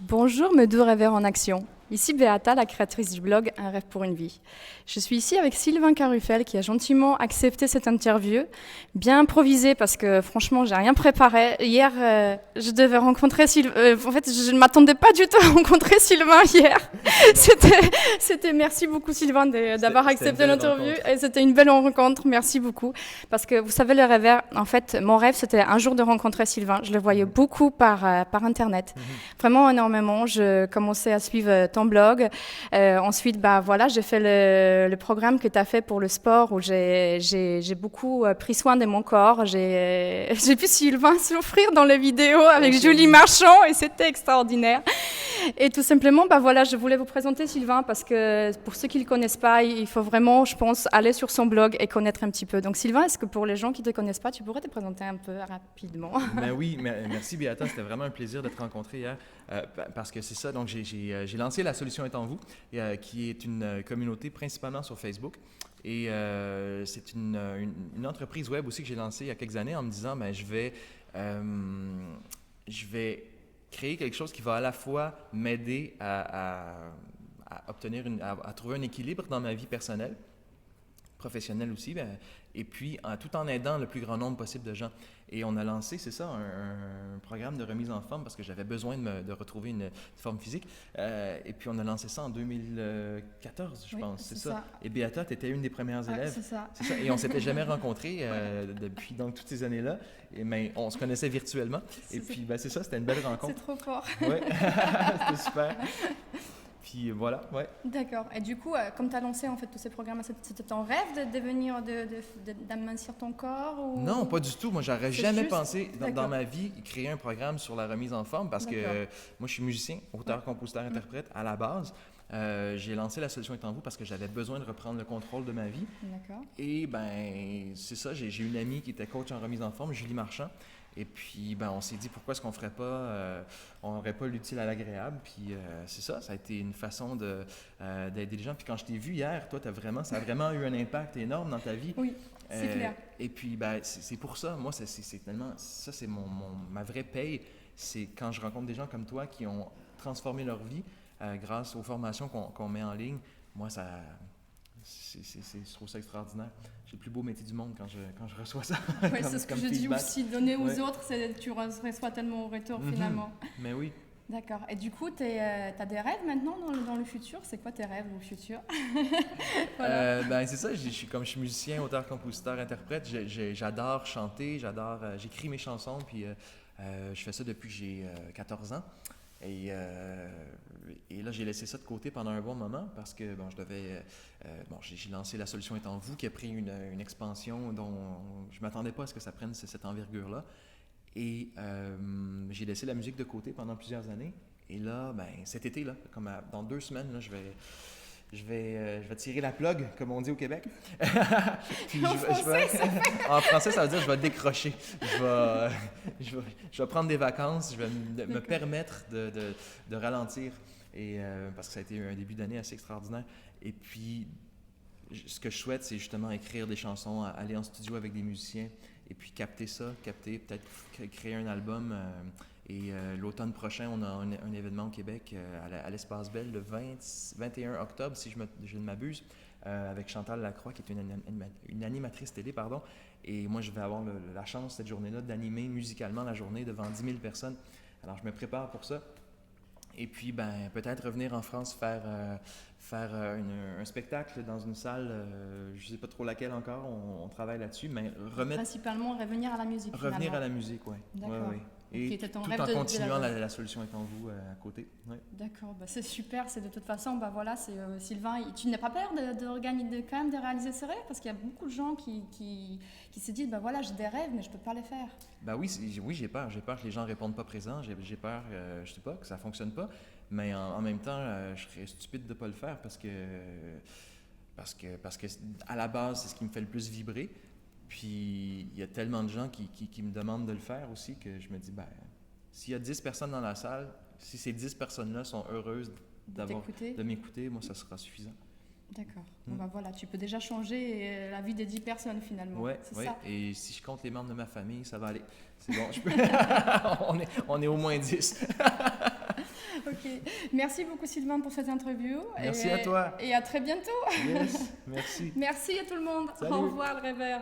Bonjour mes deux rêveurs en action. Ici Beata, la créatrice du blog Un rêve pour une vie. Je suis ici avec Sylvain Carufel qui a gentiment accepté cette interview, bien improvisée parce que franchement j'ai rien préparé. Hier je devais rencontrer Sylvain, en fait je ne m'attendais pas du tout à rencontrer Sylvain hier. C'était merci beaucoup Sylvain d'avoir accepté l'interview et c'était une belle rencontre, merci beaucoup. Parce que vous savez le rêveur, en fait mon rêve c'était un jour de rencontrer Sylvain, je le voyais beaucoup par internet, vraiment énormément, je commençais à suivre ton blog. Ensuite, voilà, j'ai fait le programme que tu as fait pour le sport où j'ai beaucoup pris soin de mon corps. J'ai vu Sylvain souffrir dans les vidéos avec Julie Marchand et c'était extraordinaire. Et tout simplement, voilà, je voulais vous présenter Sylvain parce que pour ceux qui ne le connaissent pas, il faut vraiment, je pense, aller sur son blog et connaître un petit peu. Donc Sylvain, est-ce que pour les gens qui ne te connaissent pas, tu pourrais te présenter un peu rapidement? Ben oui, merci Beata, c'était vraiment un plaisir de te rencontrer hier parce que c'est ça, donc j'ai lancé La Solution est en vous, qui est une communauté principalement sur Facebook et c'est une entreprise web aussi que j'ai lancée il y a quelques années en me disant, je vais créer quelque chose qui va à la fois m'aider à obtenir à trouver un équilibre dans ma vie personnelle, professionnelle aussi, et puis tout en aidant le plus grand nombre possible de gens. Et on a lancé, c'est ça, un programme de remise en forme parce que j'avais besoin de retrouver une forme physique. Et puis on a lancé ça en 2014, je pense, c'est ça. Et Beata, tu étais une des premières élèves. C'est ça. C'est ça. Et on s'était jamais rencontrés depuis donc toutes ces années-là. Mais on se connaissait virtuellement. Et puis c'est ça, c'était une belle rencontre. C'est trop fort. Oui, c'était super. Puis voilà, ouais. D'accord. Et du coup, comme tu as lancé en fait tous ces programmes, c'était ton rêve de devenir, d'amincir ton corps ou... Non, pas du tout. Moi, j'aurais jamais juste... pensé dans ma vie créer un programme sur la remise en forme parce que moi, je suis musicien, auteur, compositeur, interprète à la base. J'ai lancé La Solution est en vous parce que j'avais besoin de reprendre le contrôle de ma vie. D'accord. Et c'est ça, j'ai une amie qui était coach en remise en forme, Julie Marchand. Et puis, on s'est dit, pourquoi est-ce qu'on ferait pas, on n'aurait pas l'utile à l'agréable. Puis, c'est ça, ça a été une façon d'aider les gens. Puis, quand je t'ai vu hier, toi, ça a vraiment eu un impact énorme dans ta vie. Oui, c'est clair. Et puis, c'est pour ça, moi, c'est tellement, ça, c'est ma vraie paye. C'est quand je rencontre des gens comme toi qui ont transformé leur vie grâce aux formations qu'on met en ligne. Moi, je trouve ça extraordinaire. J'ai le plus beau métier du monde quand je reçois ça. Oui, c'est ce que je dis aussi. Donner aux autres, tu reçois tellement au retour finalement. Mais oui. D'accord. Et du coup, tu as des rêves maintenant dans le futur? C'est quoi tes rêves au futur? Voilà. C'est ça. Comme je suis musicien, auteur, compositeur, interprète, j'adore chanter, j'écris mes chansons, puis je fais ça depuis que j'ai 14 ans. Et là, j'ai laissé ça de côté pendant un bon moment parce que j'ai lancé La Solution est en vous qui a pris une expansion dont je ne m'attendais pas à ce que ça prenne cette envergure-là. Et j'ai laissé la musique de côté pendant plusieurs années. Et là, cet été, là, dans 2 semaines, là, je vais tirer la plug, comme on dit au Québec. Puis en français, ça veut dire je vais décrocher. Je vais prendre des vacances, je vais me permettre de ralentir. Et, parce que ça a été un début d'année assez extraordinaire. Et puis, ce que je souhaite, c'est justement écrire des chansons, aller en studio avec des musiciens et puis peut-être créer un album. Et l'automne prochain, on a un événement au Québec à l'Espace Belle le 21 octobre, si je ne m'abuse, avec Chantal Lacroix, qui est une animatrice télé, pardon. Et moi, je vais avoir la chance cette journée-là d'animer musicalement la journée devant 10 000 personnes. Alors, je me prépare pour ça. Et puis, peut-être revenir en France faire un spectacle dans une salle, je ne sais pas trop laquelle encore, on travaille là-dessus, mais Principalement revenir à la musique. Revenir à la musique, oui. D'accord. Ouais. Et tout en continuant la Solution est en vous à côté. Ouais. D'accord, c'est super. C'est de toute façon, c'est Sylvain. Tu n'as pas peur quand même de réaliser ce rêve parce qu'il y a beaucoup de gens qui se disent j'ai des rêves mais je peux pas les faire. Oui, j'ai peur. J'ai peur que les gens répondent pas présents. J'ai peur, je sais pas, que ça fonctionne pas. Mais en même temps, je serais stupide de pas le faire parce que à la base, c'est ce qui me fait le plus vibrer. Puis, il y a tellement de gens qui me demandent de le faire aussi que je me dis, s'il y a 10 personnes dans la salle, si ces 10 personnes-là sont heureuses de m'écouter, moi, ça sera suffisant. D'accord. Voilà, tu peux déjà changer la vie des 10 personnes finalement. Oui, ça. Et si je compte les membres de ma famille, ça va aller. C'est bon, on est au moins 10. Ok. Merci beaucoup Sylvain pour cette interview. Merci à toi. Et à très bientôt. Yes, merci. Merci à tout le monde. Salut. Au revoir le rêveur.